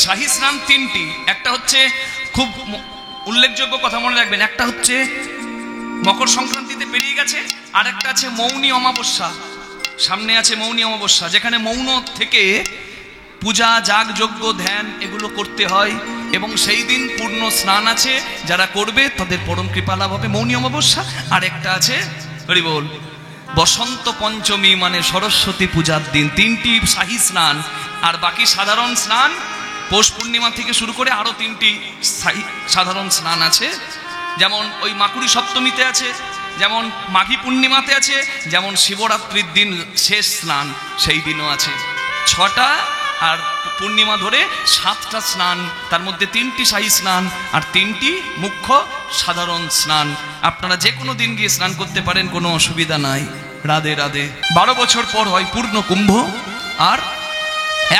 শাহী স্নান তিনটি। একটা হচ্ছে খুব উল্লেখযোগ্য কথা মনে রাখবেন, একটা হচ্ছে মকর সংক্রান্তিতে পেরিয়ে গেছে, আর একটা আছে মৌনী অমাবস্যা, সামনে আছে মৌনী অমাবস্যা, যেখানে মৌন থেকে পূজা যাগ যজ্ঞ ধ্যান এগুলো করতে হয়, এবং সেই দিন পূর্ণ স্নান আছে, যারা করবে তাদের পরম কৃপা লাভ হবে, মৌনী অমাবস্যা। আর একটা আছে হরি বল বসন্ত পঞ্চমী, মানে সরস্বতী পূজার দিন। তিনটি শাহী স্নান, আর বাকি সাধারণ স্নান পৌষ পূর্ণিমা থেকে শুরু করে আরো তিনটি সাধারণ স্নান আছে। যেমন ওই মাকুড়ি সপ্তমীতে আছে, যেমন মাঘী পূর্ণিমাতে আছে, যেমন শিবরাত্রির দিন শেষ স্নান সেই দিনও আছে। 6টা আর পূর্ণিমা ধরে 7টা স্নান, তার মধ্যে 3টি শাহী স্নান আর 3টি মুখ্য সাধারণ স্নান। আপনারা যে কোনো দিন গিয়ে স্নান করতে পারেন, কোনো অসুবিধা নাই। রাধে রাধে। 12 বছর পর হয় পূর্ণ কুম্ভ, আর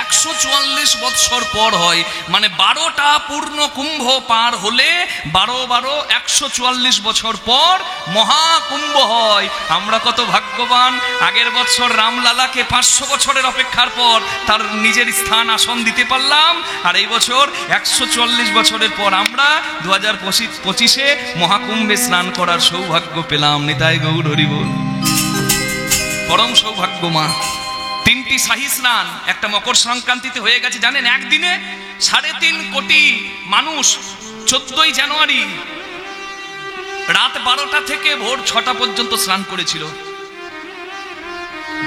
144 বৎসর পর হয়, মানে 12টা পূর্ণ কুম্ভ পার হলে 12 144 বছর পর মহাকুম্ভ হয়। আমরা কত ভাগ্যবান, আগের বছর রামলালাকে 500 বছরের অপেক্ষার পর তার নিজের স্থান আসন দিতে পারলাম, আর এই বছর 144 বছরের পর আমরা 2025-এ মহাকুম্ভে স্নান করার সৌভাগ্য পেলাম। নিতাই গৌর হরি বল। পরম সৌভাগ্য মা। 3টি শাহী স্নান, একটা মকর সংক্রান্তিতে হয়ে গেছে জানেন, একদিনে 3.5 কোটি মানুষ 14ই জানুয়ারি রাত 12টা থেকে ভোর 6টা পর্যন্ত স্নান করেছিল।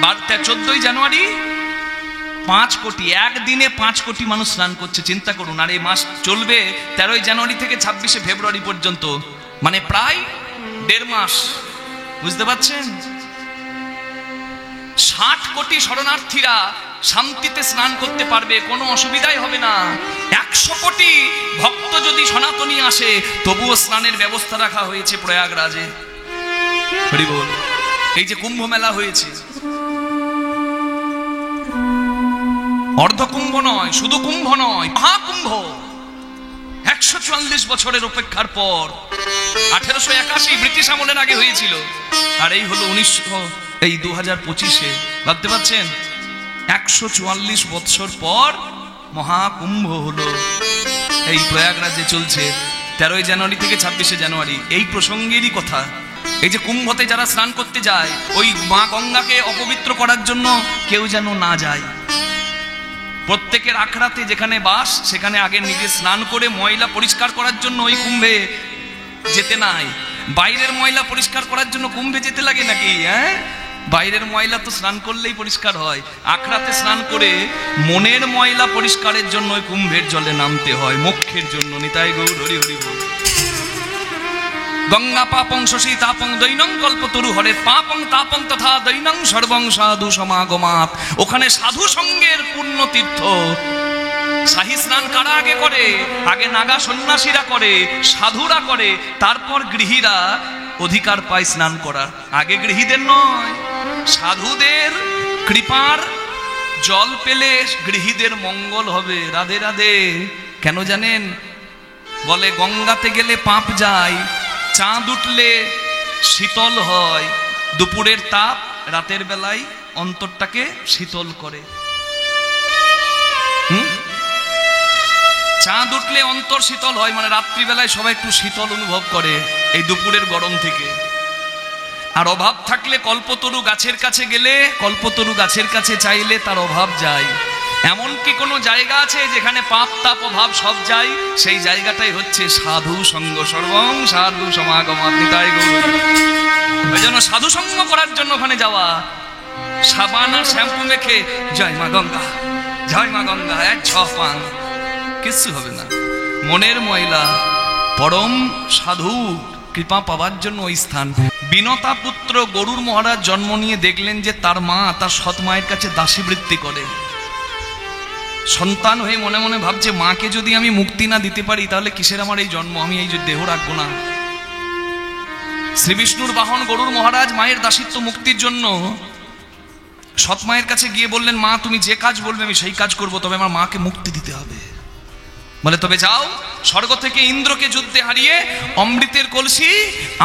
14ই জানুয়ারি 5 কোটি, একদিনে 5 কোটি মানুষ স্নান করছে, চিন্তা করুন। আর এই মাস চলবে 13ই জানুয়ারি থেকে 26শে ফেব্রুয়ারি পর্যন্ত, মানে প্রায় 1.5 মাস। বুঝতে পারছেন? 60 কোটি শরণার্থীরা শান্তিতে স্নান করতে পারবে, কোনো অসুবিধাই হবে না। 100 কোটি ভক্ত যদি সনাতনী আসে, তবুও স্নানের ব্যবস্থা রাখা হয়েছে প্রয়াগরাজে। হরি বল। এই যে কুম্ভ মেলা হয়েছে, অর্ধকুম্ভ নয়, শুধু কুম্ভ নয়, মহাকুম্ভ। 144 বছরের অপেক্ষার পর 1881 ব্রিটিশ আমলের আগে হয়েছিল, আর এই হলো 2025-এ। ভাবতে পারছেন? 144 বৎসর পর মহাকুম্ভ হলো, এই প্রয়াগরাজে চলছে 13ই জানুয়ারি থেকে 26শে জানুয়ারি। এই প্রসঙ্গেরই কথা। এই যে কুম্ভতে যারা স্নান করতে যায়, ওই মা গঙ্গাকে অপবিত্র করার জন্য কেউ যেন না যায়। প্রত্যেকের আখড়াতে যেখানে বাস, সেখানে আগে নিজে স্নান করে ময়লা পরিষ্কার করার জন্য ওই কুম্ভে যেতে নাই। বাইরের ময়লা পরিষ্কার করার জন্য কুম্ভে যেতে লাগে নাকি? বাইরের ময়লা তো স্নান করলেই পরিষ্কার হয়। আখড়াতে স্নান করে মনের ময়লা পরিষ্কারের জন্য ওই কুম্ভের জলে নামতে হয়, মোক্ষের জন্য। নিতাই গৌর হরি হরি বল। গঙ্গা পাপং শশী তাপং দৈনং কল্পতরু হরে পাপং তাপং তথা দৈনং সর্বং সাধু সমাগমাৎ। ওখানে সাধু সঙ্গের পূর্ণ তীর্থ। শাহী স্নান কারা আগে করে? আগে নাগা সন্ন্যাসীরা করে, সাধুরা করে, তারপর গৃহীরা অধিকার পায় স্নান করার। আগে গৃহীদের নয়, সাধুদের কৃপার জল পেলে গৃহীদের মঙ্গল হবে। রাধে রাধে। কেন জানেন? বলে গঙ্গাতে গেলে পাপ যায়, চাঁদ উঠলে শীতল হয়, দুপুরের তাপ রাতের বেলায় অন্তরটাকে শীতল করে। চাঁদ উঠলে অন্তর শীতল হয়, মানে রাত্রিবেলায় সবাই একটু শীতল অনুভব করে এই দুপুরের গরম থেকে। আর অভাব থাকলে কল্পতরু গাছের কাছে গেলে, কল্পতরু গাছের কাছে চাইলে তার অভাব যায়। এমনকি কোনো জায়গা আছে যেখানে পাপ তাপ অভাব সব যায়, সেই জায়গাটাই হচ্ছে সাধু সঙ্গ। সর্বং সাধু সমাগমাৎ। নিতাই গৌর। ওই জন্য সাধু সঙ্গ করার জন্য ওখানে যাওয়া, সাবান আর শ্যাম্পু মেখে জয় মা গঙ্গা, জয় মা গঙ্গা, 1 পান, কিচ্ছু হবে না। মনের ময়লা, পরম সাধু কৃপা পাওয়ার জন্য ওই স্থান। বিনতা পুত্র গরুর মহারাজ জন্ম নিয়ে দেখলেন যে তার মা তার সৎ মায়ের কাছে দাসী বৃত্তি করে। সন্তান হয়ে মনে মনে ভাবছে, মাকে যদি আমি মুক্তি না দিতে পারি তাহলে কিসের আমার এই জন্ম, আমি এই যে দেহ রাখবো না। শ্রী বিষ্ণুর বাহন গরুর মহারাজ মায়ের দাসিত্ব মুক্তির জন্য সৎ মায়ের কাছে গিয়ে বললেন, মা তুমি যে কাজ বলবে আমি সেই কাজ করবো, তবে আমার মাকে মুক্তি দিতে হবে। বলে তবে যাও, স্বর্গ থেকে ইন্দ্রকে যুদ্ধে হারিয়ে অমৃতের কলসি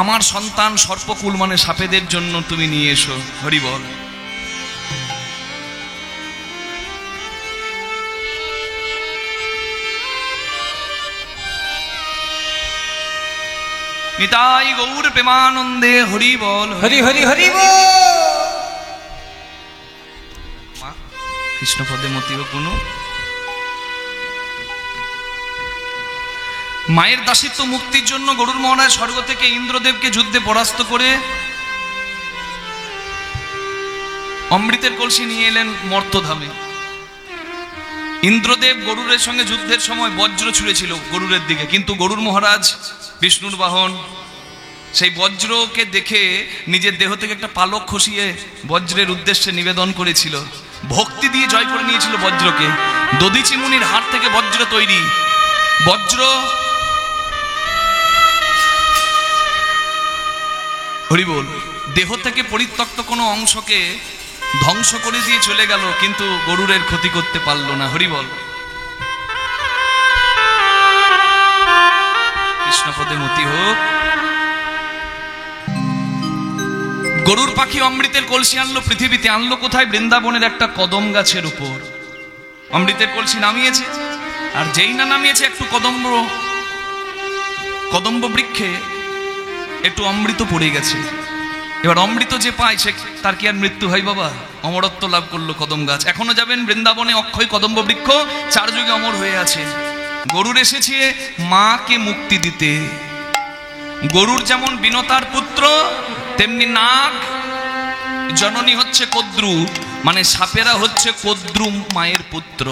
আমার সন্তান সর্পকুল মানে সাপেদের জন্য তুমি নিয়ে এসো। হরি বল। নিতাই গৌর প্রেমানন্দে হরি বল, হরি হরি হরি বল। মা কৃষ্ণপদে মতি হোক কোনো। মায়ের দাসিত্ব মুক্তির জন্য গরুর মহারাজ স্বর্গ থেকে ইন্দ্রদেবকে যুদ্ধে পরাস্ত করে অমৃতের কলসি নিয়ে এলেন মর্তধামে। ইন্দ্রদেব গরুরের সঙ্গে যুদ্ধের সময় বজ্র ছুঁড়েছিল গরুরের দিকে, কিন্তু গরুর মহারাজ বিষ্ণুর বাহন সেই বজ্রকে দেখে নিজের দেহ থেকে একটা পালক খসিয়ে বজ্রের উদ্দেশ্যে নিবেদন করেছিল, ভক্তি দিয়ে জয় করে নিয়েছিল বজ্রকে। দধিচি মুনির হাত থেকে বজ্র তৈরি, বজ্র হরি বল দেহ থেকে পরিত্যক্ত কোনো অংশকে ধ্বংস করে দিয়ে চলে গেল, কিন্তু গরুরের ক্ষতি করতে পারলো না। হরি বল, কৃষ্ণপদে মতি হোক। গরুর পাখি অমৃতের কলসি আনলো পৃথিবীতে, আনলো কোথায়? বৃন্দাবনের একটা কদম গাছের উপর অমৃতের কলসি নামিয়েছে। আর যেই না নামিয়েছে, একটু কদম্ব বৃক্ষে একটু অমৃত পড়ে গেছে। এবার অমৃত যে পায় সে তার কি আর মৃত্যু হয় বাবা? অমরত্ব লাভ করলো কদম গাছ। এখনো যাবেন বৃন্দাবনে, অক্ষয় কদম্ব বৃক্ষ 4 যুগে অমর হয়ে আছে। গরুর এসেছে মাকে মুক্তি দিতে। গরুর যেমন বিনতার পুত্র, তেমনি নাগ জননী হচ্ছে কদ্রু, মানে সাপেরা হচ্ছে কদ্রু মায়ের পুত্র।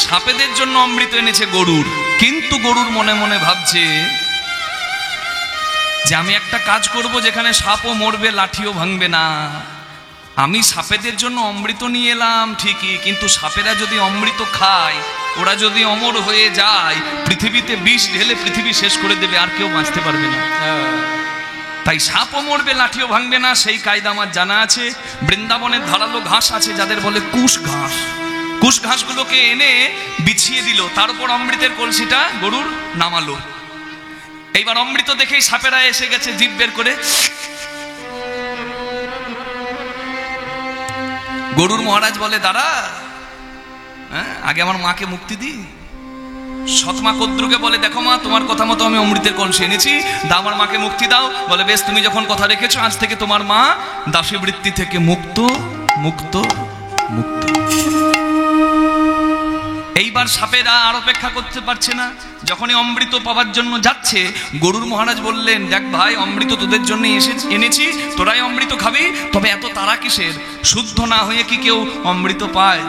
সাপেদের জন্য অমৃত এনেছে গরুর, কিন্তু গরুর মনে মনে ভাবছে যে আমি একটা কাজ করব যেখানে সাপও মরবে, লাঠিও ভাঙবে না। আমি সাপেদের জন্য অমৃত নিয়ে এলাম ঠিকই, কিন্তু সাপেরা যদি অমৃত খায়, ওরা যদি অমর হয়ে যায়, পৃথিবীতে বিষ ঢেলে পৃথিবী শেষ করে দেবে, আর কেউ বাঁচতে পারবে না। তাই সাপও মরবে, লাঠিও ভাঙবে না, সেই কায়দা আমার জানা আছে। বৃন্দাবনের ধারালো ঘাস আছে যাদের বলে কুশ ঘাস, কুশ ঘাসগুলোকে এনে বিছিয়ে দিল, তার উপর অমৃতের কলসিটা গরুর নামালো। এইবার অমৃত দেখেই সাপেরা এসে গেছে জিভ বের করে। গরুর মহারাজ বলে, দাঁড়া, আগে আমার মাকে মুক্তি দি। সৎমা কদ্রুকে বলে, দেখো মা, তোমার কথা মতো আমি অমৃতের কলসি এনেছি, দাও আমার মাকে মুক্তি দাও। বলে, বেশ, তুমি যখন কথা রেখেছো, আজ থেকে তোমার মা দাসী বৃত্তি থেকে মুক্ত মুক্ত মুক্ত। এইবার সাপেরা আর অপেক্ষা করতে পারছে না, যখনই অমৃত পাওয়ার জন্য যাচ্ছে, গরুর মহারাজ বললেন, দেখ ভাই, অমৃত তোদের জন্য এনেছি, তোরাই অমৃত খাবি, তবে এত তারা কিসের? শুদ্ধ না হয়ে কি কেউ অমৃত পায়?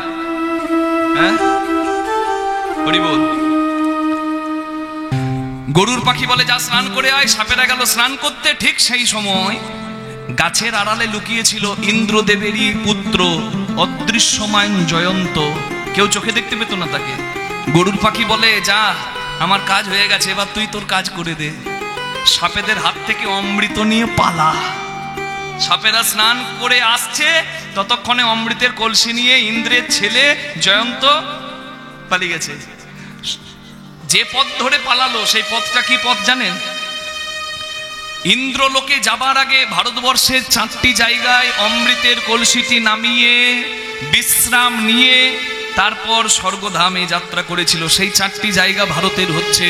হ্যাঁ, হরি বল। গরুর পাখি বলে, যা স্নান করে আয়। সাপেরা গেল স্নান করতে। ঠিক সেই সময় গাছের আড়ালে লুকিয়েছিল ইন্দ্রদেবেরই পুত্র অদৃশ্যমান জয়ন্ত, কেউ চোখে দেখতে পেত না তাকে। গরুর পাখি বলে, যা, আমার কাজ হয়ে গেছে, এবার তুই তোর কাজ করে দে। সাপেদের হাত থেকে অমৃত নিয়ে পালা। সাপেরা স্নান করে আসছে, ততক্ষণে অমৃতের কলসি নিয়ে ইন্দ্রের ছেলে জয়ন্ত পালিয়ে গেছে। যে পথ ধরে পালালো, সেই পথটা কি পথ জানেন? ইন্দ্রলোকে যাবার আগে ভারতবর্ষের 4টি জায়গায় অমৃতের কলসিটি নামিয়ে বিশ্রাম নিয়ে তারপর স্বর্গধামে যাত্রা করেছিল। সেই 4টি জায়গা ভারতের হচ্ছে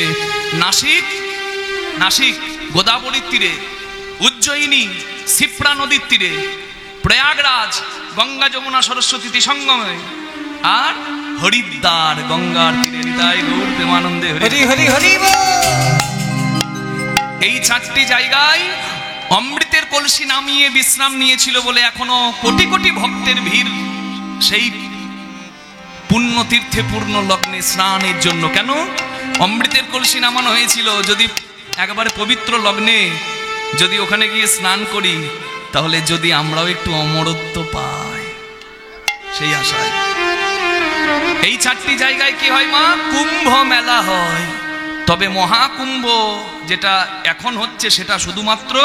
নাসিক গোদাবরীর তীরে, উজ্জয়িনী শিপ্রা নদীর তীরে, প্রয়াগরাজ গঙ্গা যমুনা সরস্বতী সঙ্গমে, আর হরিদ্বার গঙ্গার তীরে। নিতাই গৌর প্রেমানন্দে হরি হরি হরি। এই 4টি জায়গায় অমৃতের কলসি নামিয়ে বিশ্রাম নিয়েছিল বলে এখনো কোটি কোটি ভক্তের ভিড় সেই পুণ্য তীর্থে পূর্ণ লগ্নে স্নানের জন্য। কেন? অমৃতের কলসি নামানো হয়েছিল। যদি একেবারে পবিত্র লগ্নে যদি ওখানে গিয়ে স্নান করি, তাহলে যদি আমরাও একটু অমরত্ব পাই, সেই আশায়। এই 4টি জায়গায় কি হয় মা? কুম্ভ মেলা হয়। তবে মহাকুম্ভ যেটা এখন হচ্ছে, সেটা শুধুমাত্র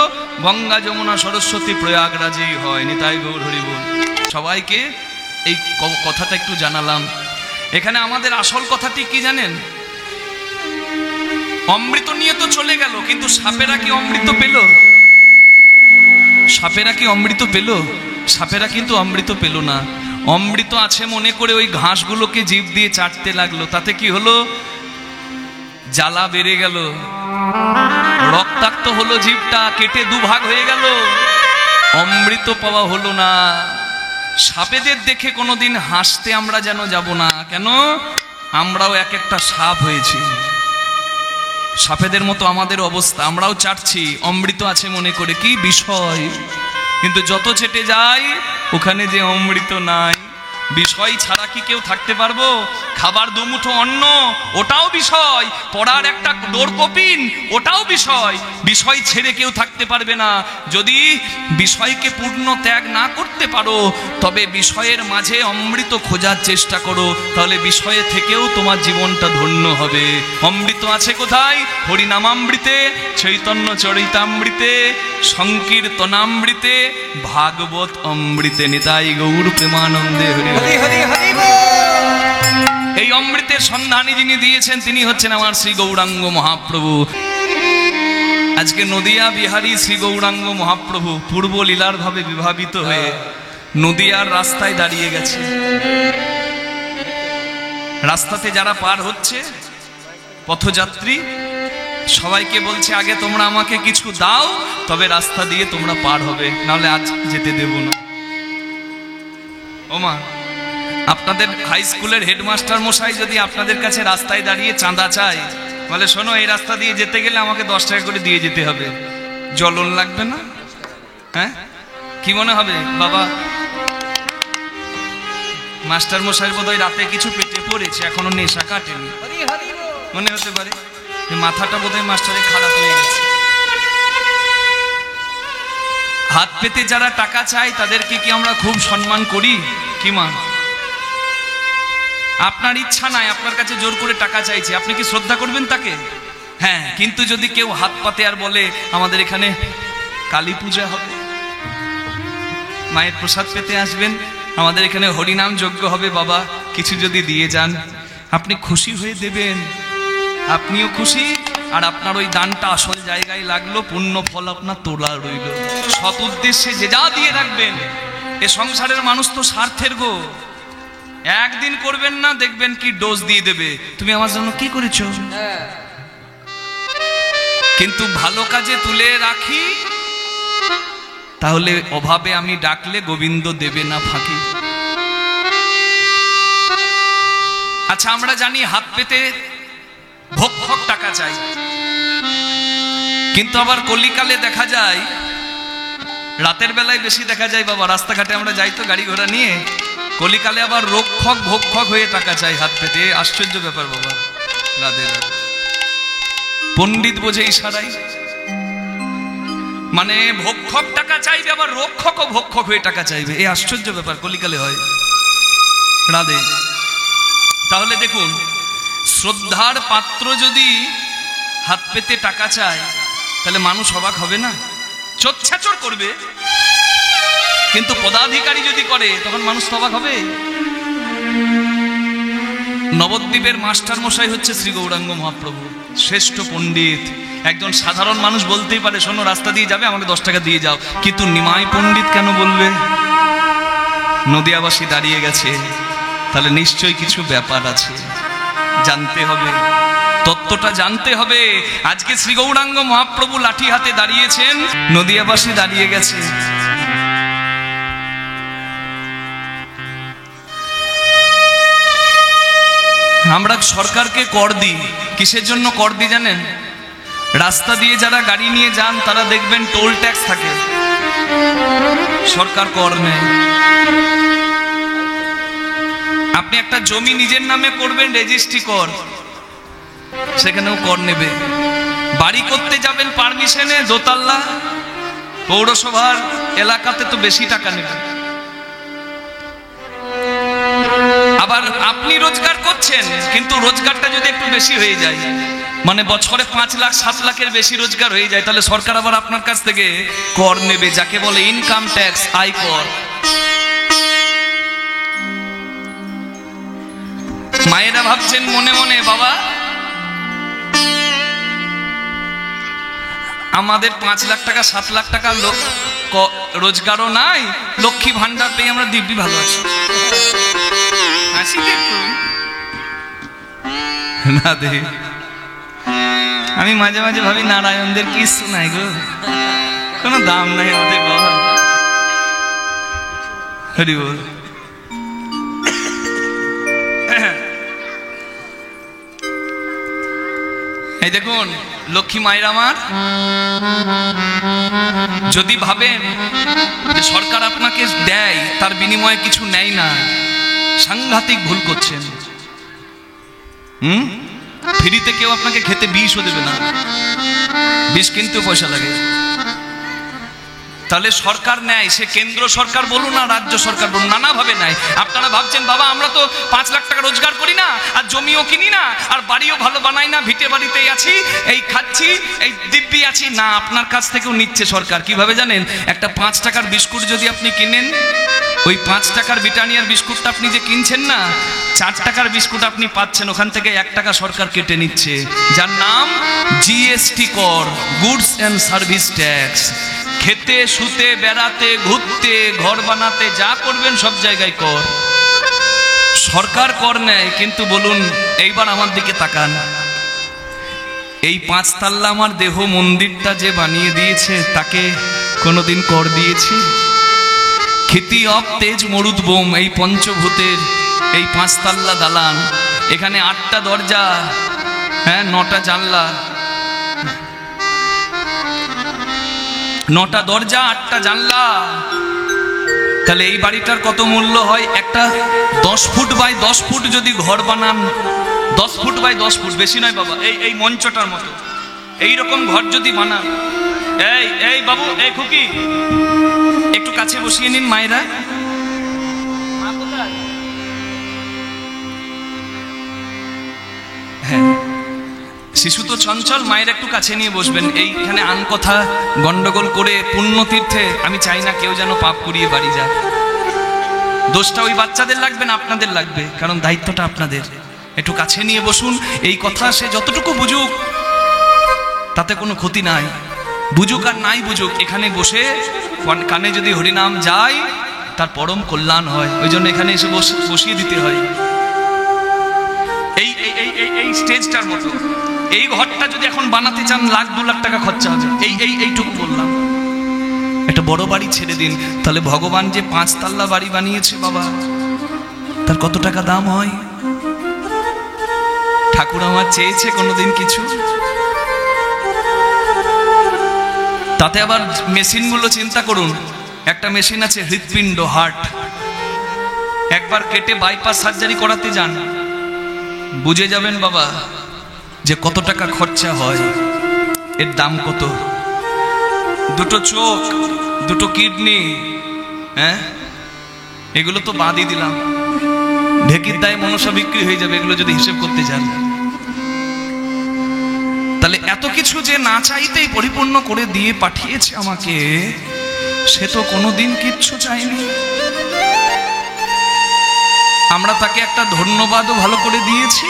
গঙ্গা যমুনা সরস্বতী প্রয়াগরাজেই হয়। নিতাই গৌর হরি বল। সবাইকে এই কথাটা একটু জানালাম। এখানে আমাদের আসল কথাটি কি জানেন? অমৃত নিয়ে তো চলে গেল, কিন্তু সাপেরা কি অমৃত পেল? সাপেরা কি অমৃত পেল? সাপেরা কিন্তু অমৃত পেল না। অমৃত আছে মনে করে ওই ঘাসগুলোকে জিভ দিয়ে চাটতে লাগলো। তাতে কি হলো? জ্বালা বেড়ে গেল, রক্তাক্ত হলো জিভটা, কেটে দুভাগ হয়ে গেল, অমৃত পাওয়া হলো না। সাপেদের দেখে কোনোদিন হাসতে আমরা যেন যাব না। কেন? আমরাও এক একটা সাপ হয়েছি, সাপেদের মতো আমাদের অবস্থা। আমরাও চাটছি, অমৃত আছে মনে করে কি বিষয়, কিন্তু যত চেটে যাই ওখানে যে অমৃত নাই। বিষয় ছাড়া কি কেউ থাকতে পারবো? খাবার দুমুঠো অন্ন, ওটাও বিষয়। পড়ার একটা ডোরকপিন, ওটাও বিষয়। বিষয় ছেড়ে কেউ থাকতে পারবে না। যদি বিষয়কে পূর্ণ ত্যাগ না করতে পারো, তবে বিষয়ের মাঝে অমৃত খোঁজার চেষ্টা করো, তাহলে বিষয়ে থেকেও তোমার জীবনটা ধন্য হবে। অমৃত আছে কোথায়? হরিনামামৃতে, চৈতন্য চরিতামৃতে, সংকীর্তনামৃতে, ভাগবত অমৃতে। নিতাই গৌর প্রেমানন্দে হরি হরি হরি হরি। এই অমৃতের সন্ধানী যিনি দিয়েছেন তিনি হচ্ছেন আমার শ্রী গৌরাঙ্গ মহাপ্রভু। আজকে নদিয়া বিহারী শ্রী গৌরাঙ্গ মহাপ্রভু পূর্ব লীলার ভাবে বিভাবিত হয়ে নদিয়ার রাস্তায় দাঁড়িয়ে গেছে। রাস্তাতে যারা পার হচ্ছে পথযাত্রী, সবাইকে বলছে আগে তোমরা আমাকে কিছু দাও, তবে রাস্তা দিয়ে তোমরা পার হবে, নাহলে আজ যেতে দেব না। ওমা, আপনাদের হাই স্কুলের হেডমাস্টার মশাই যদি আপনাদের কাছে রাস্তায় দাঁড়িয়ে চাঁদা চায়, বলে শোনো এই রাস্তা দিয়ে যেতে গেলে আমাকে 10 টাকা করে দিয়ে যেতে হবে, জ্বলন লাগবে না? হ্যাঁ, কি মনে হবে বাবা? মাস্টার মশাইয়ের বোধহয় রাতে কিছু পেটে পড়েছে, এখনো নেশা কাটেনি, মনে হতে পারে মাথাটা বোধহয় মাস্টারের খারাপ হয়ে গেছে। হাত পেতে যারা টাকা চায় তাদেরকে কি আমরা খুব সম্মান করি? কি মা, আপনার ইচ্ছা নাই, আপনার কাছে জোর করে টাকা চাইছে, আপনি কি শ্রদ্ধা করবেন তাকে? হ্যাঁ, কিন্তু যদি কেউ হাত পাতে আর বলে আমাদের এখানে কালী পূজা হবে, মায়ের প্রসাদ পেতে আসবেন, আমাদের এখানে হরিনাম যজ্ঞ হবে, বাবা কিছু যদি দিয়ে যান, আপনি খুশি হয়ে দেবেন, আপনিও খুশি, আর আপনার ওই দানটা আসল জায়গায় লাগলো, পুণ্য ফল আপনার তোলা রইল। সৎ উদ্দেশ্যে যে যা দিয়ে রাখবেন। এ সংসারের মানুষ তো স্বার্থের গো, একদিন করবেন না দেখবেন কি ডোজ দিয়ে দেবে, তুমি আমার জন্য কি করেছো। কিন্তু ভালো কাজে তুলে রাখি, তাহলে অভাবে আমি ডাকলে গোবিন্দ দেবে না ফাঁকি। আচ্ছা, আমরা জানি হাত পেতে ভক্ষক টাকা চাই, কিন্তু আবার কলিকালে দেখা যায়, রাতের বেলায় বেশি দেখা যায় বাবা, রাস্তাঘাটে আমরা যাই তো গাড়ি ঘোড়া নিয়ে, কলিকালে আবার রক্ষক ভক্ষক হয়ে টাকা চাই হাত পেতে। আশ্চর্য ব্যাপার বাবা, রাধে রাধে। পণ্ডিত বোঝে ইশারাই, মানে ভক্ষক টাকা চাইবে, আবার রক্ষক ও ভক্ষক হয়ে টাকা চাইবে, এই আশ্চর্য ব্যাপার কলিকালে হয়। রাধে। তাহলে দেখুন, শ্রদ্ধার পাত্র যদি হাত পেতে টাকা চায়, তাহলে মানুষ অবাক হবে না? চোচ্ছাচর করবে, কিন্তু পদাধিকারী যদি করে তখন মানুষ অবাক হবে। নবদ্বীপের মাস্টার মশাই হচ্ছে শ্রী গৌরাঙ্গ মহাপ্রভু, শ্রেষ্ঠ পণ্ডিত। একজন সাধারণ মানুষ বলতেই পারে শোনো রাস্তা দিয়ে যাবে, আমাকে 10 টাকা দিয়ে যাও, কিন্তু নিমাই পণ্ডিত কেন বলবে? নদিয়াবাসী দাঁড়িয়ে গেছে, তাহলে নিশ্চয়ই কিছু ব্যাপার আছে, জানতে হবে, তত্ত্বটা জানতে হবে। আজকে শ্রী গৌরাঙ্গ মহাপ্রভু লাঠি হাতে দাঁড়িয়েছেন, নদিয়াবাসী দাঁড়িয়ে গেছে। আমরা সরকারকে কর দিই, কিসের জন্য কর দিই জানেন? রাস্তা দিয়ে যারা গাড়ি নিয়ে যান তারা দেখবেন টোল ট্যাক্স থাকে, সরকার কর নেয়। আপনি একটা জমি নিজের নামে করবেন, রেজিস্ট্রি কর, সেখানেও কর নেবে। বাড়ি করতে যাবেন পারমিশনে, দোতলা, পৌরসভার এলাকাতে তো বেশি টাকা নেবে। আবার আপনি রোজগার করছেন, কিন্তু রোজগারটা যদি একটু বেশি হয়ে যায়, মানে বছরে 5 লাখ 7 লাখের বেশি রোজগার হয়ে যায়, তাহলে সরকার আবার আপনার কাছ থেকে কর নেবে, যাকে বলে ইনকাম ট্যাক্স, আয়কর। মায়েরা ভাবছেন মনে মনে, বাবা আমাদের 5 লাখ টাকা 7 লাখ টাকা রোজগারও নাই, লক্ষ্মী ভান্ডার পেয়ে আমরা দিব্যি ভালো আছি। হাসি দেখুন, না দে আমি মাঝে মাঝে ভাবি নারায়ণদের কিছু নাই গো, কোনো দাম নাই আমাদের গো। হরি বল। এই দেখুন লক্ষ্মী মায়ের আমার, যদি ভাবেন যে সরকার আপনাকে দেয় তার বিনিময়ে কিছু নেয় না, সাংঘাতিক ভুল করছেন। ফ্রিতে কেউ আপনাকে খেতে বিষও দেবে না, বিষ কিনতেও পয়সা লাগে। তাহলে সরকার নেয়, সে কেন্দ্র সরকার বলুন না রাজ্য সরকার বলুন, নানাভাবে নেয়। আপনারা ভাবছেন বাবা আমরা তো 5 লাখ টাকা রোজগার করি না, আর জমিও কিনি না, আর বাড়িও ভালো বানাই না, ভিটে বাড়িতেই আছি, এই খাচ্ছি, এই দিব্যি আছি। না, আপনার কাছ থেকেও নিচ্ছে সরকার। কিভাবে জানেন? একটা 5 টাকার বিস্কুট যদি আপনি কিনেন, ওই 5 টাকার ব্রিটানিয়ার বিস্কুটটা আপনি যে কিনছেন না, 4 টাকার বিস্কুট আপনি পাচ্ছেন, ওখান থেকে 1 টাকা সরকার কেটে নিচ্ছে, যার নাম জিএসটি কর, গুডস অ্যান্ড সার্ভিস ট্যাক্স। খেতে শুতে বেড়াতে ঘুরতে ঘর বানাতে যা করবেন সব জায়গায় কর। সরকার কর নেয়, কিন্তু বলুন এইবার আমার দিকে তাকান, এই 5 তাল্লা আমার দেহ মন্দিরটা যে বানিয়ে দিয়েছে তাকে কোনোদিন কর দিয়েছি? খিতি অব তেজ মরুদ বোম, এই পঞ্চভূতের এই 5 তাল্লা দালান, এখানে 8টা দরজা, হ্যাঁ 9টা জানলা, 9টা দরজা 8টা জানলা। তাহলে এই বাড়িটার কত মূল্য হয়? একটা 10 ফুট বাই 10 ফুট যদি ঘর বানান, 10 ফুট বাই 10 ফুট, বেশি নয় বাবা, এই মঞ্চটার মতো এইরকম ঘর যদি বানান, এই বাবু, এই খুকি একটু কাছে বসিয়ে নিন মায়েরা। হ্যাঁ, শিশু তো চঞ্চল, মায়ের একটু কাছে নিয়ে বসবেন। এইখানে আন কথা গন্ডগোল করে পুণ্যতীর্থে আমি চাই না কেউ যেন পাপ করিয়ে বাড়ি যায়। দোষটা ওই বাচ্চাদের লাগবে না, আপনাদের লাগবে, কারণ দায়িত্বটা আপনাদের। একটু কাছে নিয়ে বসুন। এই কথা সে যতটুকু বুঝুক তাতে কোনো ক্ষতি নাই, বুঝুক আর নাই বুঝুক, এখানে বসে কানে যদি হরিনাম যায় তার পরম কল্যাণ হয়। ওই জন্য এখানে এসে বসিয়ে দিতে হয়। এই স্টেজটার মতো এই ঘরটা যদি এখন বানাতে চান 1-2 লাখ টাকা খরচা হবে। এইটুকু বললাম। একটা বড় বাড়ি ছেড়ে দিন, তাহলে ভগবান যে 5 তাল্লা বাড়ি বানিয়েছে বাবা, তার কত টাকা দাম হয়? ঠাকুর আমার চেয়েছে কোনোদিন কিছু? তাতে আবার মেশিনগুলো চিন্তা করুন। একটা মেশিন আছে হৃৎপিণ্ড, হার্ট, একবার কেটে বাইপাস সার্জারি করাতে যান, বুঝে যাবেন বাবা যে কত টাকা খরচা হয়, এর দাম কত। 2টো চোখ, 2টো কিডনি, হ্যাঁ এগুলো তো বাদই দিলাম, ঢেকির দায়ে মনসা বিক্রি হয়ে যাবে এগুলো যদি হিসেব করতে যান। তাহলে এত কিছু যে না চাইতেই পরিপূর্ণ করে দিয়ে পাঠিয়েছে আমাকে, সে তো কোনোদিন কিচ্ছু চাইনি। আমরা তাকে একটা ধন্যবাদও ভালো করে দিয়েছি।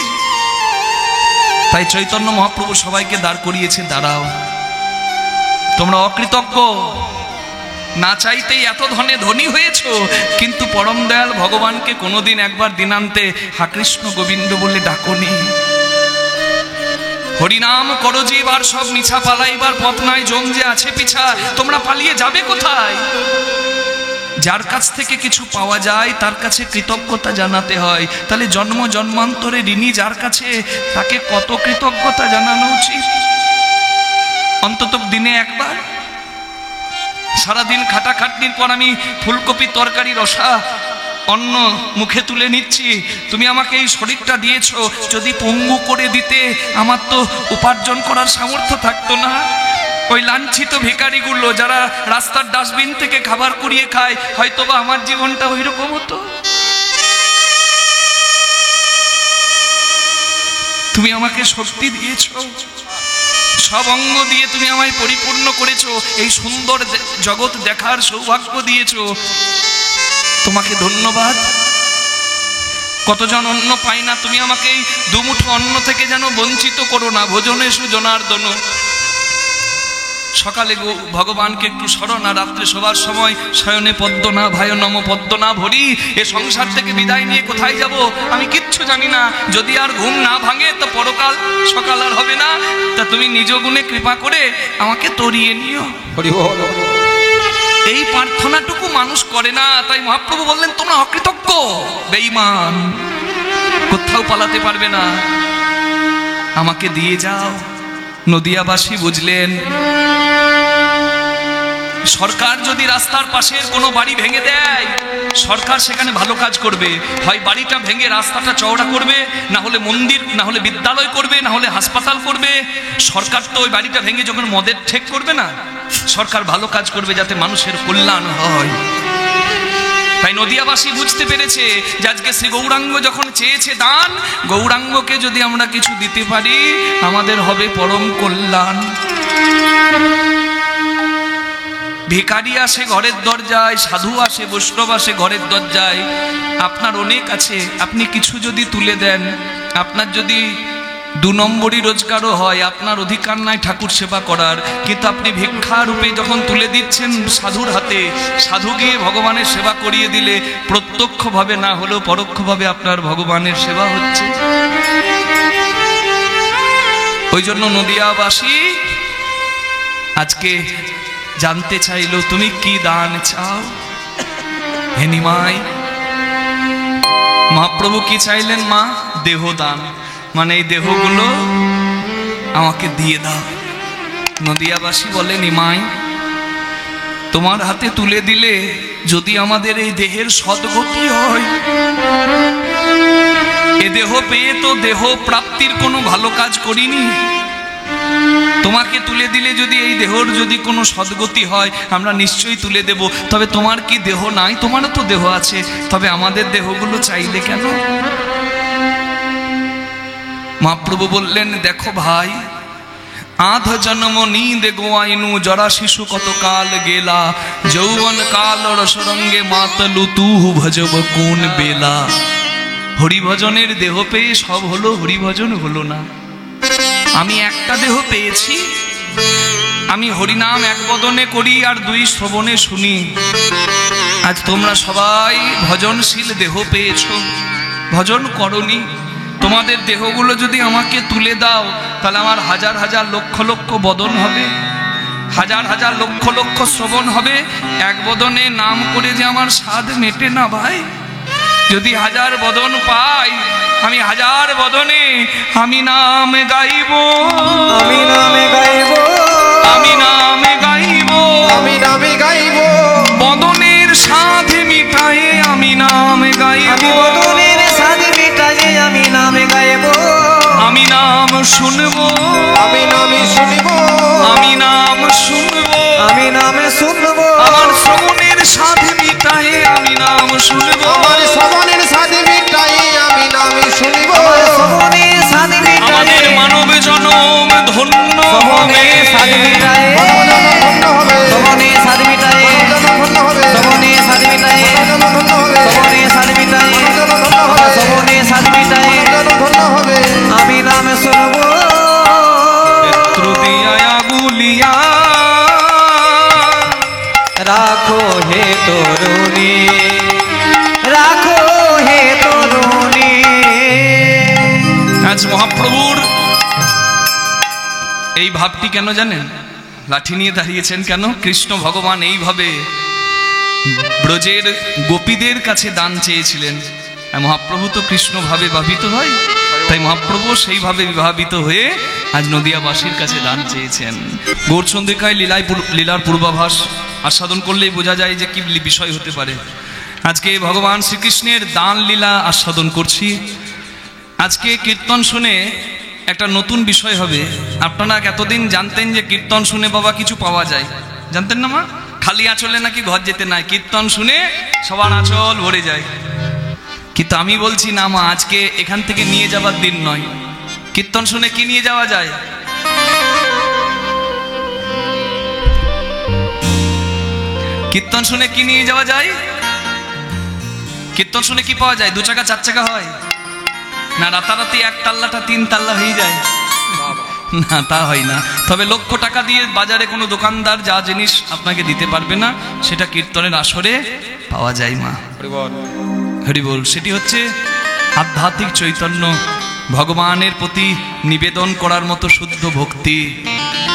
তাই চৈতন্য মহাপ্রভু সবাইকে দাঁড় করিয়েছে, দাঁড়াও, তোমরা অকৃতজ্ঞ, না চাইতেই এত ধনে ধনী হয়েছ, কিন্তু পরম দয়াল ভগবানকে কোনোদিন একবার দিনান্তে হা কৃষ্ণ গোবিন্দ বলে ডাকনি। হরিনাম করো যে এবার সব মিছা পালাইবার পথ নাই, জম যে আছে পিছা, তোমরা পালিয়ে যাবে কোথায়? যার কাছ থেকে কিছু পাওয়া যায় তার কাছে কৃতজ্ঞতা জানাতে হয়। তাহলে জন্ম জন্মান্তরে ঋণী যার কাছে, তাকে কত কৃতজ্ঞতা জানানো উচিত? অন্তত দিনে একবার। সারাদিন খাটাখাটনির পর আমি ফুলকপি তরকারি রসা অন্ন মুখে তুলে নিচ্ছি, তুমি আমাকে এই শরীরটা দিয়েছ, যদি পঙ্গু করে দিতে আমার তো উপার্জন করার সামর্থ্য থাকতো না। ওই লাঞ্ছিত ভিখারিগুলো যারা রাস্তার ডাস্টবিন থেকে খাবার কুড়িয়ে খায়, হয়তোবা আমার জীবনটা ওই রকম হতো। তুমি আমাকে শক্তি দিয়েছ, সব অঙ্গ দিয়ে তুমি আমায় পরিপূর্ণ করেছো, এই সুন্দর জগৎ দেখার সৌভাগ্য দিয়েছো, তোমাকে ধন্যবাদ। কতজন অন্ন পায় না, তুমি আমাকে এই 2 মুঠো অন্ন থেকে যেন বঞ্চিত করো না। ভোজনেষু জনার্দন, সকালে ভগবানকে একটু স্মরণ, আর রাত্রে শোবার সময় শয়নে পদ্মনা ভায় নম পদ্মনা ভরি। এ সংসার থেকে বিদায় নিয়ে কোথায় যাব আমি কিচ্ছু জানি না। যদি আর ঘুম না ভাঙে তো পরকাল সকাল আর হবে না। তা তুমি নিজ গুণে কৃপা করে আমাকে তরিয়ে নিও। এই প্রার্থনাটুকু মানুষ করে না। তাই মহাপ্রভু বললেন তোমরা অকৃতজ্ঞ, বেঈমান, কোথাও পালাতে পারবে না, আমাকে দিয়ে যাও। নদিয়াবাসী বুঝলেন, সরকার যদি রাস্তার পাশের কোনো বাড়ি ভেঙে দেয়, সরকার সেখানে ভালো কাজ করবে। হয় বাড়িটা ভেঙে রাস্তাটা চওড়া করবে, না হলে মন্দির, না হলে বিদ্যালয় করবে, না হলে হাসপাতাল করবে। সরকার তো ওই বাড়িটা ভেঙে যখন মদের ঠেক করবে না, সরকার ভালো কাজ করবে যাতে মানুষের কল্যাণ হয়। তাই নদিয়াবাসী বুঝতে পেরেছে যে আজকে শ্রী গৌরাঙ্গ যখন চেয়েছে দান, গৌরাঙ্গকে যদি আমরা কিছু দিতে পারি আমাদের হবে পরম কল্যাণ। ভিখারি আসে ঘরের দরজায়, সাধু আসে, বৈষ্ণব আসে ঘরের দরজায়। আপনার অনেক আছে, আপনি কিছু যদি তুলে দেন, আপনার যদি 2 নম্বরই রোজগারও হয়, আপনার অধিকার নাই ঠাকুর সেবা করার, কিন্তু আপনি ভিক্ষা রূপে যখন তুলে দিচ্ছেন সাধুর হাতে, সাধু গিয়ে ভগবানের সেবা করিয়ে দিলে প্রত্যক্ষভাবে না হলেও পরোক্ষভাবে আপনার ভগবানের সেবা হচ্ছে। ওই জন্য নদিয়াবাসী আজকে জানতে চাইল তুমি কি দান চাও হে নিমাই। মহাপ্রভু কি চাইলেন? মা দেহ দান, মানে এই দেহগুলো আমাকে দিয়ে দাও। নদিয়াবাসী বলে নিমাই তোমার হাতে তুলে দিলে যদি আমাদের এই দেহের সদ্গতি হয়, এ দেহ পেয়ে তো দেহ প্রাপ্তির কোনো ভালো কাজ করিনি, তোমাকে তুলে দিলে যদি এই দেহর যদি কোনো সদ্গতি হয় আমরা নিশ্চয়ই তুলে দেব। তবে তোমার কি দেহ নাই? তোমারও তো দেহ আছে, তবে আমাদের দেহগুলো চাইলে কেন? মহাপ্রভু বললেন দেখো ভাই, আধ জন্ম নীদ গোয়াইনু জরা শিশু কত কাল গেলা, যৌবন কাল রসরঙ্গে মাতলু তুহু ভজব কোন বেলা। হরিভজনের দেহ পেয়ে সব হলো, হরিভজন হলো না। আমি একটা দেহ পেয়েছি, আমি হরিনাম 1 বদনে করি আর 2 শ্রবণে শুনি। আজ তোমরা সবাই ভজনশীল দেহ পেয়েছো, ভজন করনি। তোমাদের দেহগুলো যদি আমাকে তুলে দাও তাহলে আমার হাজার হাজার লক্ষ লক্ষ বদন হবে, হাজার হাজার লক্ষ লক্ষ শ্রবণ হবে। 1 বদনে নাম করে যে আমার স্বাদ মেটে না ভাই। যদি 1000 বদন পাই, আমি 1000 বদনে আমি নাম গাইব, আমি নামে গাইব, আমি নামে গাইব, আমি নামে গাইব। বদনের স্বাদ মিটায়ে আমি নাম গাইব, আমি বদনের স্বাদ মিটায়ে আমি নামে গাইব। আমি নাম শুনব, আমি নামে শুনিব, আমি নাম শুনব, আমি নামে শুনব। আমার শ্রবণের স্বাদ মিটায়ে আমি নাম শুনব, আমার শ্রবণের স্বাদ মিটায়ে আমি নামে শুনিব। আমার শ্রবণের স্বাদ মিটায়ে আমাদের মানব জনম ধন্য হবে, স্বাদ মিটায়ে ধন্য হবে, শ্রবণের স্বাদ মিটায়ে ধন্য হবে, শ্রবণের স্বাদ মিটায়ে ধন্য হবে, শ্রবণের স্বাদ মিটায়ে ধন্য হবে, শ্রবণের স্বাদ মিটায়ে ধন্য হবে। আমি নামে শুনব ত্রুদিয়া গুলিয়া রাখো হে তরুণী, রাখো হে তরুণী। আজ মহাপ্রভুর এই ভাবটি কেন জানেন? লাঠি নিয়ে দাঁড়িয়েছেন কেন? কৃষ্ণ ভগবান এইভাবে ব্রজের গোপীদের কাছে দান চেয়েছিলেন। মহাপ্রভু তো কৃষ্ণ ভাবে ভাবিত হয়, তাই মহাপ্রভু সেইভাবে বিভাবিত হয়ে আজ নদিয়াবাসীর কাছে দান চেয়েছেন। গৌরচন্দ্রিকায় লীলার পূর্বাভাস আস্বাদন করলেই বোঝা যায় যে কি বিষয় হতে পারে। আজকে ভগবান শ্রীকৃষ্ণের দান লীলা আস্বাদন করছি। আজকে কীর্তন শুনে একটা নতুন বিষয় হবে। আপনারা এতদিন জানতেন যে কীর্তন শুনে বাবা কিছু পাওয়া যায়, জানতেন না মা? খালি আঁচলে নাকি ঘর যেতে নাই, কীর্তন শুনে সবার আঁচল ভরে যায়। কিন্তু আমি বলছি না মা, আজকে এখান থেকে নিয়ে যাবার দিন নয়। কীর্তন শুনে কি নিয়ে যাওয়া যায়? কীর্তন শুনে কি নিয়ে যাওয়া যায়? কীর্তন শুনে কি পাওয়া যায়? 2 চাকা 4 চাকা হয় না? রাতারাতি 1 তাল্লাটা 3 তাল্লা হয়ে যায় না? তা হয় না। তবে লক্ষ টাকা দিয়ে বাজারে কোনো দোকানদার যা জিনিস আপনাকে দিতে পারবে না, সেটা কীর্তনের আসরে পাওয়া যায় মা। হরি বল। সেটি হচ্ছে আধ্যাত্মিক চৈতন্য, ভগবানের প্রতি নিবেদন করার মতো শুদ্ধ ভক্তি।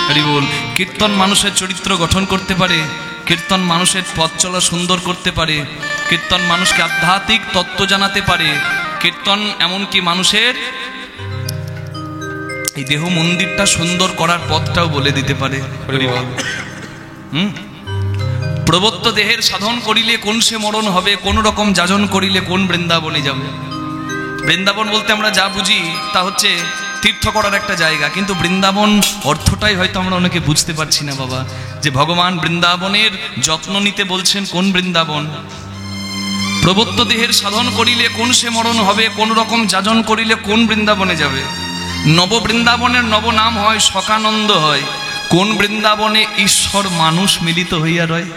হরি বল। কীর্তন মানুষের চরিত্র গঠন করতে পারে, কীর্তন মানুষের পথ চলা সুন্দর করতে পারে, কীর্তন মানুষকে আধ্যাত্মিক তত্ত্ব জানাতে পারে, কীর্তন এমনকি মানুষের এই দেহ মন্দিরটা সুন্দর করার পথটাও বলে দিতে পারে। প্রবত্ত দেহের সাধন করিলে কোন সে মরণ হবে, কোন রকম যাজন করিলে কোন বৃন্দাবনে যাবে। বৃন্দাবন বলতে আমরা যা বুঝি তা হচ্ছে তীর্থ করার একটা জায়গা, কিন্তু বৃন্দাবন অর্থটাই হয়তো আমরা অনেকে বুঝতে পারছি না বাবা, যে ভগবান বৃন্দাবনের যত্ন নিতে বলছেন। কোন বৃন্দাবন? প্রবত্ত দেহের সাধন করিলে কোন সে মরণ হবে, কোন রকম যাজন করিলে কোন বৃন্দাবনে যাবে। নব বৃন্দাবনের নব নাম হয় সকানন্দ হয়। কোন বৃন্দাবনে ঈশ্বর মানুষ মিলিত হইয়া রয়?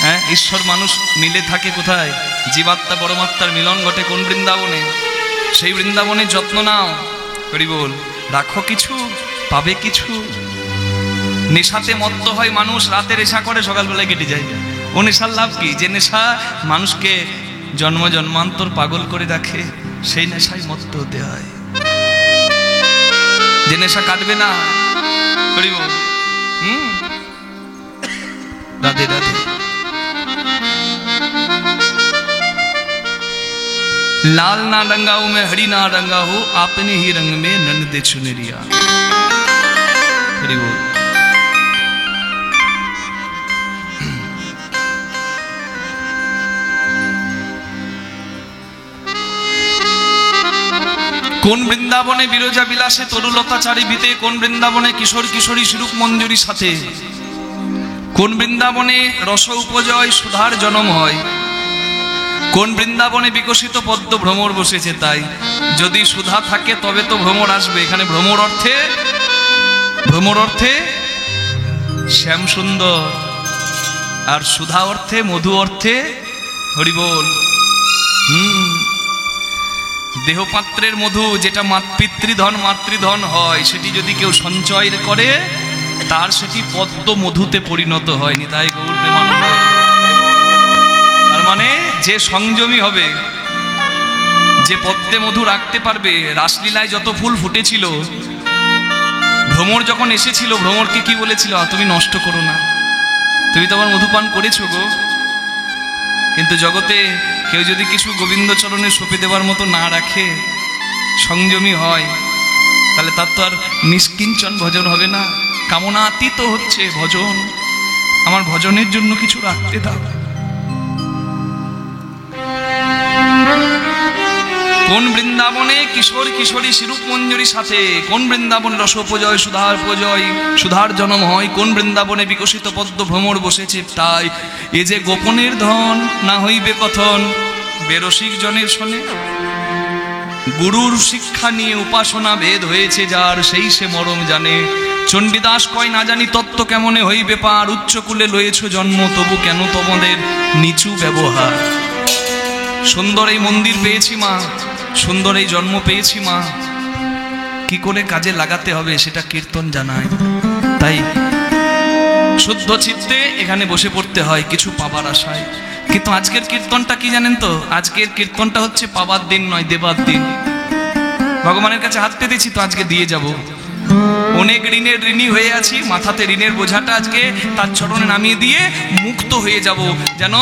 হ্যাঁ, ঈশ্বর মানুষ মিলে থাকে কোথায়? জীবাত্মা পরমাত্মার মিলন ঘটে কোন বৃন্দাবনে? সেই বৃন্দাবনে যত্ন নাও। হরি বল। রাখো কিছু, পাবে কিছু। নেশাতে মত্ত হয় মানুষ, রাতে নেশা করে সকালবেলায় কেটে যায়। ও নেশার লাভ কি? যে নেশা মানুষকে জন্ম জন্মান্তর পাগল করে রাখে, সেই নেশায় মত্ত হতে হয়। যে নেশা কাটবে না। হরি বল। রাধে রাধে। लाल ना रंगा हूं मैं, हरी ना रंगा हूं, आपने ही रंग में रंग दे चुनरिया। हरि बोल। কোন বৃন্দাবনে বিরজা বিলাসে তরুলতা চারিভিতে, কোন বৃন্দাবনে কিশোর কিশোরী শিরূপ মঞ্জুরি সাথে, কোন বৃন্দাবনে রস উপজয় সুধার জন্ম হয়, কোন বৃন্দাবনে বিকশিত পদ্ম ভ্রমর বসেছে। তাই যদি সুধা থাকে তবে তো ভ্রমর আসবে। এখানে ভ্রমর অর্থে শ্যাম সুন্দর, আর সুধা অর্থে মধু অর্থে হরি বল। দেহপাত্রের মধু, যেটা পিতৃধন মাতৃধন হয়, সেটি যদি কেউ সঞ্চয় করে তার সেটি পদ্ম মধুতে পরিণত হয়নি। তাই গৌর প্রেমানন্দ। তার মানে যে সংযমী হবে, যে পদ্মে মধু রাখতে পারবে। রাসলীলায় যত ফুল ফুটেছিল, ভ্রমর যখন এসেছিল, ভ্রমরকে কি বলেছিল? তুমি নষ্ট করো না, তুমি তো আমার মধুপান করেছো গো। কিন্তু জগতে কেউ যদি কিছু গোবিন্দ চরণে সঁপে দেওয়ার মতো না রাখে, সংযমী হয়, তাহলে তার তো আর নিষ্কিঞ্চন ভজন হবে না। কামনাতীত হচ্ছে ভজন। আমার ভজনের জন্য কিছু রাখতে দাও। কোন বৃন্দাবনে কিশোর কিশোরী শিরূপ মঞ্জুরি সাথে, কোন বৃন্দাবনে রসোপজয় সুধার জন্ম হয়, কোন বৃন্দাবনে বিকশিত পদ্ম ভ্রমর বসেছে। তাই এ যে গোপনের ধন, না হইবে কথন বেরসিক জনের শোনে। গুরুর শিক্ষা নিয়ে উপাসনা ভেদ হয়েছে যার, সেই সে মরম জানে। চণ্ডীদাস কয় না জানি তত্ত্ব কেমনে হইবে পার, উচ্চকুলে লয়েছ জন্ম তবু কেন তোমাদের নিচু ব্যবহার। সুন্দর এই মন্দির পেয়েছি মা, সুন্দর এই জন্ম পেয়েছি মা, কি করে কাজে লাগাতে হবে সেটা কীর্তন জানায়। তাই শুদ্ধ চিত্তে এখানে বসে পড়তে হয় কিছু পাবার আশায়। কিন্তু আজকের কীর্তনটা কি জানেন তো? আজকের কীর্তনটা হচ্ছে পাবার দিন নয়, দেবার দিন। ভগবানের কাছে হাত পেতেছি তো আজকে দিয়ে যাব। অনেক ঋণের ঋণী হয়ে আছি, মাথাতে ঋণের বোঝাটা আজকে তার চরণে নামিয়ে দিয়ে মুক্ত হয়ে যাব, যেন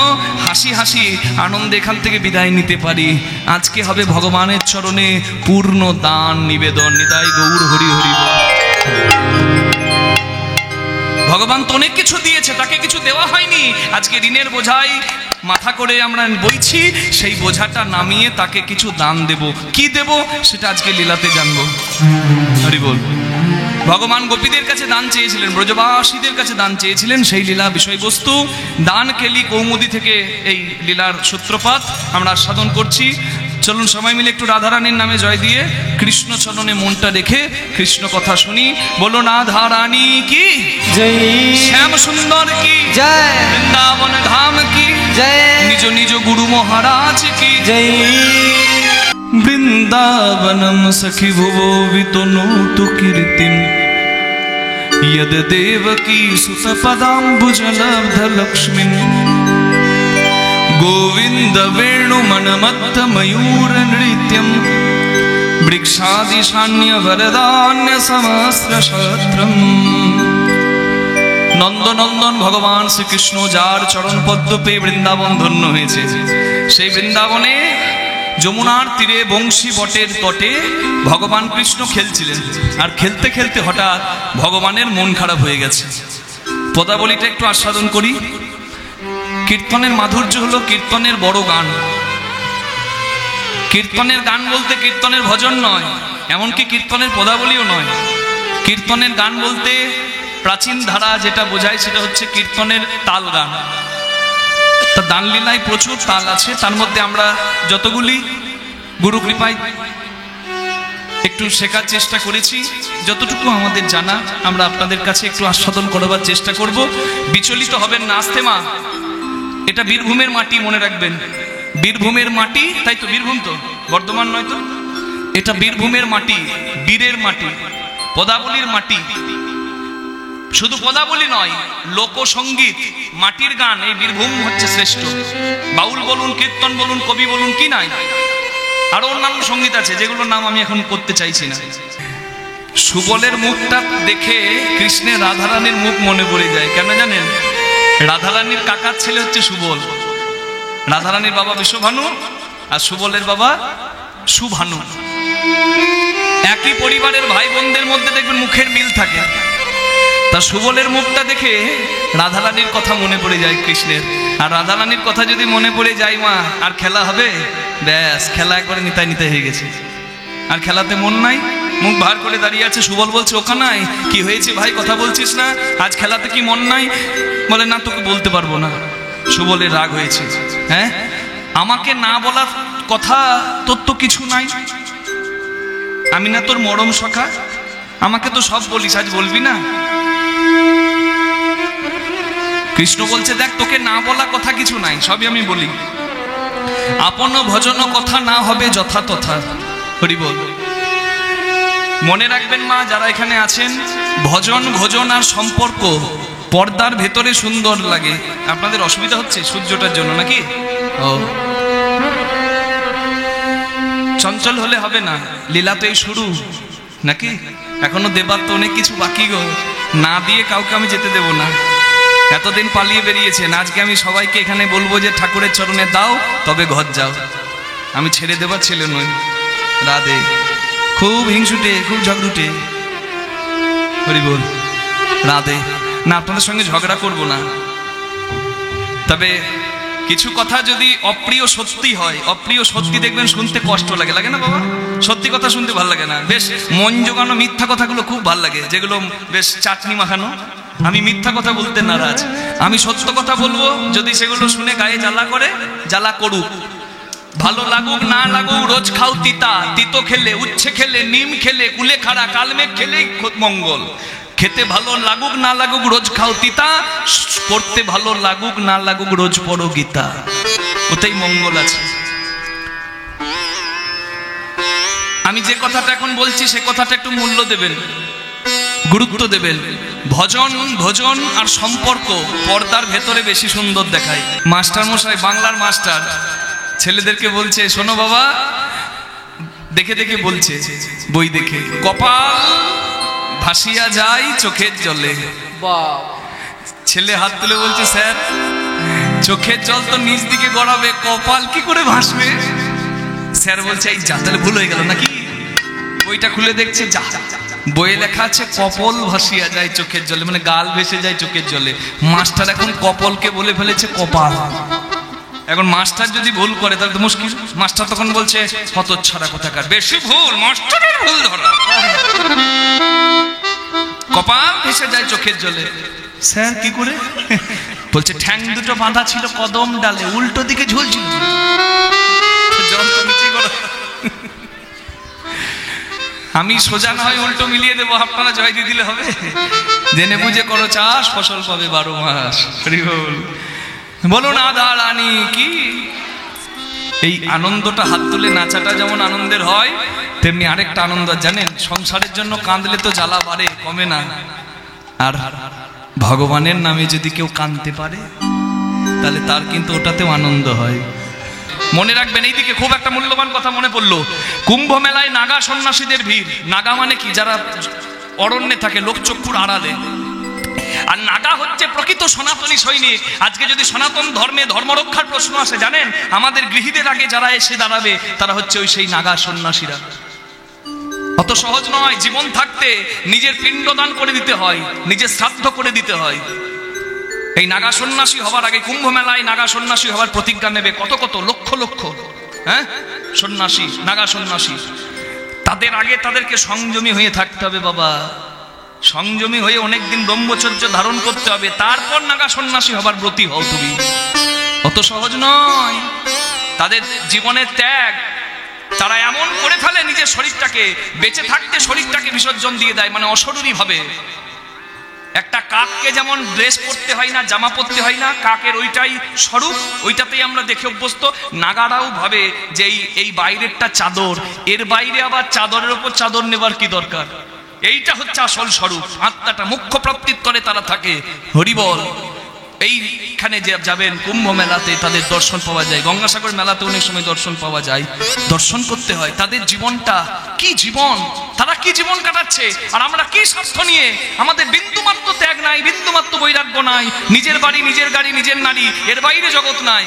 হাসি হাসি আনন্দে এখান থেকে বিদায় নিতে পারি। আজকে হবে ভগবানের চরণে পূর্ণ দান নিবেদন। নিতাই গৌর হরি হরি বল। ভগবান তো অনেক কিছু দিয়েছে, তাকে কিছু দেওয়া হয়নি। আজকে ঋণের বোঝাই মাথা করে আমরা বইছি, সেই বোঝাটা নামিয়ে তাকে কিছু দান দেব। কি দেব সেটা আজকে লীলাতে জানবো। হরি বল। ভগবান গোপীদের কাছে দান চেয়েছিলেন, ব্রজবাসীদের কাছে দান চেয়েছিলেন, সেই লীলা বিষয়বস্তু দান কেলি কৌমুদি থেকে এই লীলার সূত্রপাত আমরা সাধন করছি। চলুন সবাই মিলে একটু রাধারানীর নামে জয় দিয়ে কৃষ্ণ চরণে মনটা রেখে কৃষ্ণ কথা শুনি। বলো রাধারানী কি জয়, শ্যাম সুন্দর কি জয়, বৃন্দাবন ধাম কি জয়, নিজ নিজ গুরু মহারাজ কি জয়। বৃন্দাবনম সখী ভুবো বিতনু তু কীর্তিম यद देवकी सुतपदाम्बुजलब्धलक्ष्मीं गोविन्द वेणुमनमत्त मयूर नृत्यं वृक्षादिशान्य वरदान्य सहस्रशत्रम्। নন্দনন্দন ভগবান শ্রীকৃষ্ণ যার চরণ পদ্ম পেয়ে বৃন্দাবন ধন্য হয়েছে, সেই বৃন্দাবনে যমুনার তীরে বংশী বটের তটে ভগবান কৃষ্ণ খেলছিলেন। আর খেলতে খেলতে হঠাৎ ভগবানের মন খারাপ হয়ে গেছে। পদাবলীটা একটু আস্বাদন করি। কীর্তনের মাধুর্য হলো কীর্তনের বড় গান। কীর্তনের গান বলতে কীর্তনের ভজন নয়, এমনকি কীর্তনের পদাবলীও নয়। কীর্তনের গান বলতে প্রাচীন ধারা যেটা বোঝায় সেটা হচ্ছে কীর্তনের তাল গান। তা দানলীলায় প্রচুর তাল আছে, তার মধ্যে আমরা যতগুলি গুরু কৃপায় একটু শেখার চেষ্টা করেছি, যতটুকু আমাদের জানা আমরা আপনাদের কাছে একটু আস্বাদন করবার চেষ্টা করব। বিচলিত হবেন না, আস্তে মা। এটা বীরভূমের মাটি, মনে রাখবেন, বীরভূমের মাটি। তাই তো, বীরভূম তো বর্ধমান নয় তো? এটা বীরভূমের মাটি, বীরের মাটি, পদাবলীর মাটি। শুধু পদাবলী নয়, লোকসঙ্গীত, মাটির গান, এই বীরভূম হচ্ছে শ্রেষ্ঠ। বাউল বলুন, কীর্তন বলুন, কবি বলুন, কি নাই, আরো অন্যান্য সঙ্গীত আছে যেগুলোর নাম আমি এখন করতে চাইছি না। সুবলের মুখটা দেখে কৃষ্ণের রাধারানীর মুখ মনে পড়ে যায়। কেন জানেন? রাধারানীর কাকার ছেলে হচ্ছে সুবল। রাধারানীর বাবা বিশ্বভানু আর সুবলের বাবা সুভানু। একই পরিবারের ভাই বোনদের মধ্যে দেখবেন মুখের মিল থাকে। তা সুবলের মুখটা দেখে রাধারানীর কথা মনে পড়ে যায় কৃষ্ণের। আর রাধারানীর কথা যদি মনে পড়ে যায় মা, আর খেলা হবে? ব্যাস, খেলা একবারে নিতাই নিতাই হয়ে গেছে। আর খেলাতে মন নাই, মুখ ভার করে দাঁড়িয়ে আছে। সুবল বলছে, ওখানাই কি হয়েছে ভাই, কথা বলছিস না? আজ খেলাতে কি মন নাই? বলে, না, তোকে বলতে পারবো না। সুবলের রাগ হয়েছে। হ্যাঁ, আমাকে না বলার কথা তোর তো কিছু নাই? আমি না তোর মরম সখা? আমাকে তো সব বলিস, আজ বলবি না? কৃষ্ণ বলছে, দেখ, তোকে না বলা কথা কিছু নাই, সবই আমি বলি। আপন ভজন কথা না হবে যথা তথা। হরি বল। মনে রাখবেন মা, যারা এখানে আছেন, ভজন ভোজন আর সম্পর্ক পর্দার ভেতরে সুন্দর লাগে। আপনাদের অসুবিধা হচ্ছে সূর্যটার জন্য নাকি? ও, চঞ্চল হলে হবে না, লীলা তো এই শুরু নাকি? এখনো দেবার তো অনেক কিছু বাকি গো। না দিয়ে কাউকে আমি যেতে দেব না। এতদিন পালিয়ে বেরিয়েছেন, আজকে আমি সবাইকে এখানে বলবো যে ঠাকুরের চরণে দাও, তবে ঘর যাও। আমি ছেড়ে দেবার ছেলে নই। রাধে। খুব হিংসুটে, খুব ঝগড়ুটে। হরি বল। রাধে। না, আপনাদের সঙ্গে ঝগড়া করব না, তবে কিছু কথা যদি অপ্রিয় সত্যি হয়, অপ্রিয় সত্যি দেখবেন শুনতে কষ্ট লাগে। লাগে না বাবা? সত্যি কথা শুনতে ভালো লাগে না, বেশ মন জোগানো মিথ্যা কথাগুলো খুব ভালো লাগে, যেগুলো বেশ চাটনি মাখানো। আমি মিথ্যা কথা বলতে নারাজ, আমি সত্য কথা বলবো। যদি সেগুলো শুনে গায়ে জ্বালা করে, জ্বালা করুক। ভালো লাগুক না লাগুক, রোজ খাও তিতা, তিতো খেলে, উচ্ছে খেলে, নিম খেলে, কুলেখাড়া, কালমেঘ খেলেই মঙ্গল। খেতে ভালো লাগুক না লাগুক, রোজ খাও তিতা, পড়তে ভালো লাগুক না লাগুক, রোজ পড়ো গীতা, ওতেই মঙ্গল আছে। আমি যে কথাটা এখন বলছি সে কথাটা একটু মূল্য দেবেন, গুরুত্ব দেবেন। ভজন ভোজন আর সম্পর্ক পর্দার ভেতরে বেশি সুন্দর দেখায়। মাস্টার মশাই, বাংলার মাস্টার, ছেলেদেরকে বলছে, শোনো বাবা, দেখে দেখে বলছে, বই দেখে, কপাল ভাসিয়া যায় চোখের জলে। ছেলে হাত তুলে বলছে, স্যার, চোখের জল তো নিচ দিকে গড়াবে, কপাল কি করে ভাসবে? স্যার বলছে, এই যা, তাহলে ভুল হয়ে গেল নাকি? বইটা খুলে দেখছে, যা, বইয়ে লেখা আছে কপাল ভাসিয়া যায় চোখের জলে, মানে গাল ভেসে যায় চোখের জলে। মাস্টার এখন কপালকে বলে ফেলেছে কপাল। এখন মাস্টার যদি ভুল করে তাহলে তো মুশকিল। মাস্টার তখন বলছে, হতচ্ছাড়া কোথাকার, বেশি ভুল, মাস্টারের ভুল ধরা। কপাল ভেসে যায় চোখের জলে। স্যার কি করে? বলছে, ঠ্যাং দুটো বাঁধা ছিল কদম ডালে, উল্টো দিকে ঝুলছিল। আমি সোজা না হয় উল্টো মিলিয়ে দেবো, আপনারা জয় দিয়ে দিলে হবে। জেনে বুঝে করো চাষ, ফসল পাবে 12 মাস। বলুন আদা রানী কি? এই আনন্দটা, হাত তুলে নাচাটা যেমন আনন্দের হয়, তেমনি আরেকটা আনন্দ জানেন, সংসারের জন্য কাঁদলে তো জ্বালা বাড়ে, কমে না। আর ভগবানের নামে যদি কেউ কাঁদতে পারে তাহলে তার কিন্তু ওটাতেও আনন্দ হয়। মনে রাখবেন, এইদিকে খুব একটা মূল্যবান কথা মনে পড়লো। কুম্ভ মেলায় নাগা সন্ন্যাসীদের ভিড়। নাগা মানে কি? যারা অরণ্যে থাকে, লোকচক্ষুর আড়ালে। আর নাগা হচ্ছে প্রকৃত সনাতনী সৈনিক। আজকে যদি সনাতন ধর্মে ধর্মরক্ষার প্রশ্ন আসে, জানেন আমাদের গৃহীদের আগে যারা এসে দাঁড়াবে তারা হচ্ছে ওই সেই নাগা সন্ন্যাসীরা। অত সহজ নয়, জীবন থাকতে নিজের পিণ্ডদান করে দিতে হয়, নিজের শ্রাদ্ধ করে দিতে হয়। এই নাগা সন্ন্যাসী হবার আগে কুম্ভ মেলায় নাগা সন্ন্যাসী হবার প্রতিজ্ঞা নেবে কত কত লক্ষ লক্ষ সন্ন্যাসী, নাগা সন্ন্যাসী। তাদের আগে তাদেরকে সংযমী হয়ে থাকতে হবে বাবা, সংযমী হয়ে অনেকদিন ব্রহ্মচর্য ধারণ করতে হবে, তারপর নাগা সন্ন্যাসী হবার ব্রতী হও তুমি। অত সহজ নয়। তাদের জীবনের ত্যাগ, তারা এমন করে ফেলে নিজের শরীরটাকে, বেঁচে থাকতে শরীরটাকে বিসর্জন দিয়ে দেয়, মানে অশরীরী ভাবে। একটা কাককে যেমন ড্রেস পরতে হয় না, জামা পরতে হয় না, কাকের ওইটাই স্বরূপ, ওইটাতেই আমরা দেখে অভ্যস্ত। নাগারাও ভাবে যে এই বাইরেরটা চাদর, এর বাইরে আবার চাদরের ওপর চাদর নেবার কি দরকার? এইটা হচ্ছে আসল স্বরূপ। আত্মাটা মুখ্য প্রাপ্তির তরে তারা থাকে। হরিবল। এইখানে যে যাবেন কুম্ভ মেলাতে তাদের দর্শন পাওয়া যায়, গঙ্গাসাগর মেলাতে অনেক সময় দর্শন পাওয়া যায়। দর্শন করতে হয় তাদের জীবনটা কি জীবন, তারা কি জীবন কাটাচ্ছে, আর আমরা কি স্বার্থ নিয়ে। আমাদের বিন্দুমাত্র ত্যাগ নাই, বিন্দুমাত্র বৈরাগ্য নাই। নিজের বাড়ি, নিজের গাড়ি, নিজের নারী, এর বাইরে জগৎ নাই।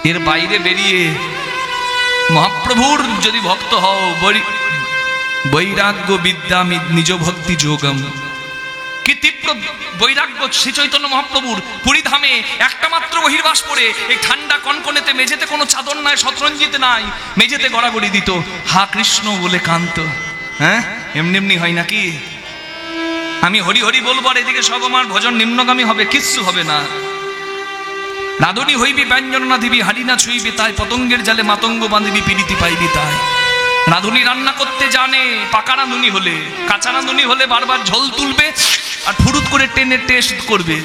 এর বাইরে বেরিয়ে মহাপ্রভুর যদি ভক্ত হও, বৈরাগ্য বিদ্যা নিজ ভক্তি যোগম। কি তীব্র বৈরাগ্য শ্রী চৈতন্য মহাপ্রভুর। পুরীধামে একটা মাত্র বহির্বাস পরে এই ঠান্ডা কনকনেতে, মেঝেতে কোনো চাদর নাই, শতরঞ্জিতে নাই, মেঝেতে গড়াগড়ি দিত, হা কৃষ্ণ বলে কান্ত। এমনি এমনি হয় নাকি? আমি হরি হরি বলবো আর এদিকে সব আমার ভজন নিম্নগামী হবে, কিচ্ছু হবে না। রাধুনি হইবি ব্যঞ্জন না দিবি, হাড়ি না ছুঁইবি তাই, পতঙ্গের জালে মাতঙ্গ বাঁধিবি, পিড়িতি পাইবি তাই। রাঁধুনি রান্না করতে জানে, পাকা রাঁধুনি হলে, কাঁচা রাঁধুনি হলে বারবার ঝোল তুলবে আর ফুরুত করে টেনে টেস্ট করবে।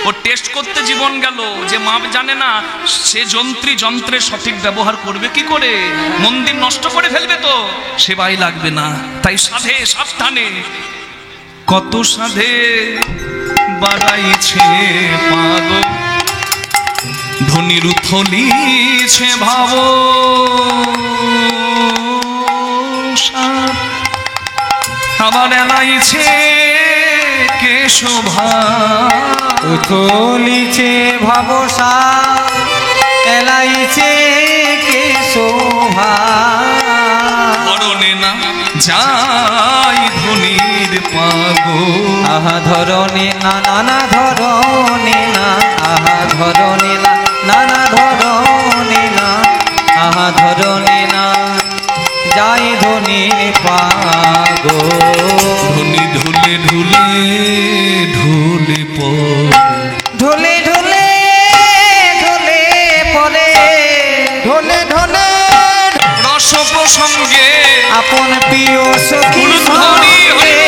ও টেস্ট করতে জীবন গেল, যে মাপ জানে না সে যন্ত্রের সঠিক ব্যবহার করবে কি করে? মন্দির নষ্ট করে ফেলবে তো, সেবাই লাগবে না। তাই সাধে সাবধানে, কত সাধে বাড়াইছে পাগল, ধনির উথলিছে ভাব, আবার এলাইছে কে শোভা, উথলিছে ভাবসা, এলাইছে কে শোভা। ধরনে না যাই ধনির পাগল, আহা ধরনে না, নানা ধরনে না, আহা ধরনে না, নানা ধরনে না, আহা ধরনে না যাই ধনির পাগল। ধনি ঢুলে ঢুলে ঢুলে ঢোলে ঢোলে ঢোলে পরে, ঢোলে ঢোলে রস প্রসঙ্গে আপন প্রিয় সখী ধরি হরি